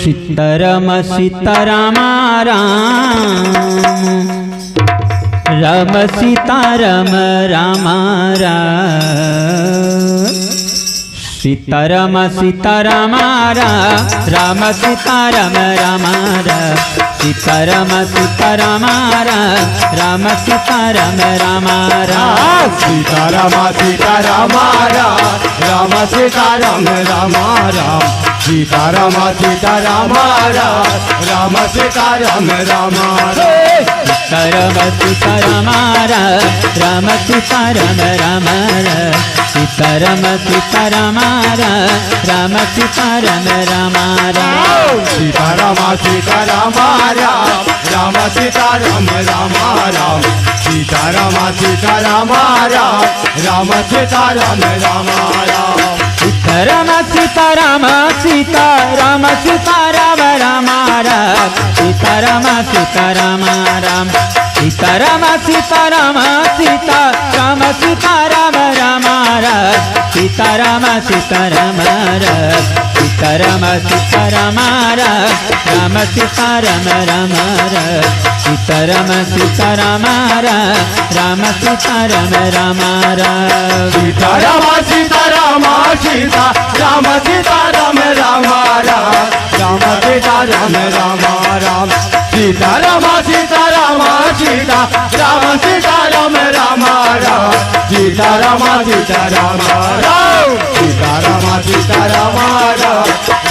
Sitaram Sitaram Ram Ram Sitaram Ram Ram Sitaram Sitaram Ram Sitaram Ram Ram Sitaram Sitaram Ram Sitaram Ram Ram Sitaram Sitaram Ram Sitaram Ram Ram Sitaram Sitaram Ram Sitaram Ram Sitaram Sitaram Ram Sitaram Ram Sitaram Sitaram Ram Sitaram Ram Sitaram Sitaram Ram Sitaram Ram Ram Sitaram Sitaram Ram Sitaram Ram Ram Sitaram Sitaram Sitaram Sitaram Ram Ram Sitaram Sitaram Ram Sitaram Sitaram Sitaram Sitaram Ram Ram Sitaram Sitaram Sitaram Sitaram Ram Sitaram Ram Sitaram Sitaram Ram Sitaram Ram Sitaram Sitaram Sitaram Sitaram Ram Ram Sitaram Ram Ram Sitaram Sitaram Sitaram Sitaram Ram Ram Sitaram Sitaram Ram Sitaram Sitaram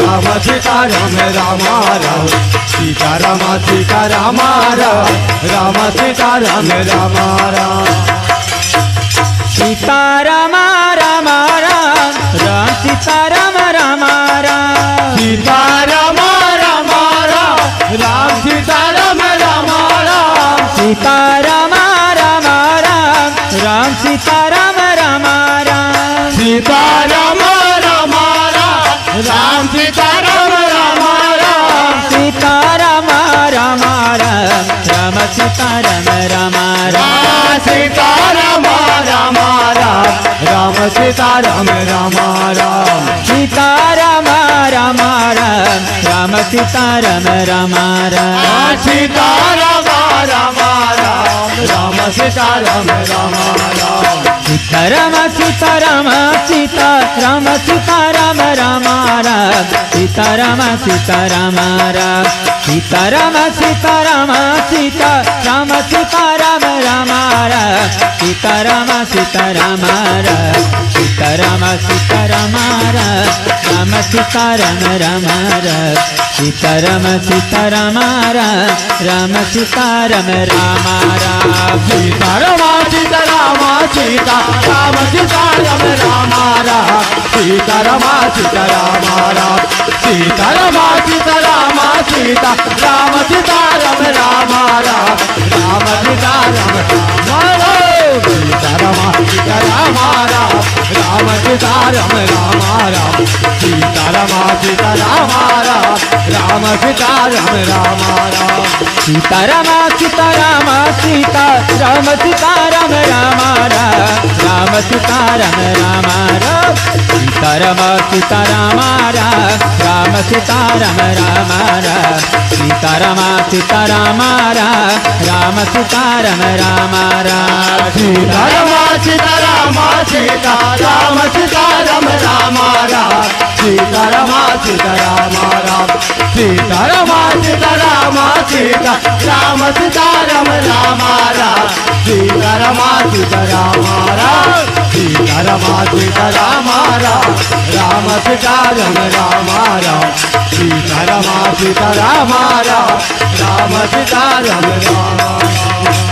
Ram Sitaram Ram Ram Sitaram Sitaram Ram Sitaram Ram Ram Sitaram Ram Ram Ram Sitaram Ram Ram Sitaram Ram Ram Ram Sitaram Ram Ram Sitaram Ram Ram Ram Sitaram Ram Ram Sitaram Ram Ram Ram Sitaram Ram Ram Sitaram Ram Ram Ram Sitaram Ram Ram Sitaram Ram Ram Sitaram Ram Ram Sitaram Ram Ram Sitaram Ram Ram Sitaram Ram Ram Sitaram Ram Ram Sitaram Sitaram Sitaram Sitaram Ram Ram Sitaram Sitaram Ram Sitaram Sitaram Sitaram Sitaram Ram Ram Sitaram Sitaram Sitaram Sitaram Ram Sitaram Ram Sitaram Sitaram Ram Sitaram Ram Sitaram Sitaram Sitaram Sitaram Ram Sitaram Sitaram Sitaram Sitaram Sitaram Sitaram Ram Ram Sitaram Sitaram Sitaram Ram Sitaram Ram Sitaram Sitaram Ram Sitaram Ram Sitaram Sitaram Sitaram Sitaram Ram Ram Sitaram Ram Sitaram Sitaram Ram Sitaram Ram Sitaram Sitaram Ram Sitaram Ram Sitaram Sitaram Sitaram Sitaram Ram Sitaram Sitaram Sitaram Sitaram Sitaram Sitaram Ram Sitaram Sitaram Sitaram Sitaram Ram Sitaram Ram Sitaram Sitaram Ram Sitaram Ram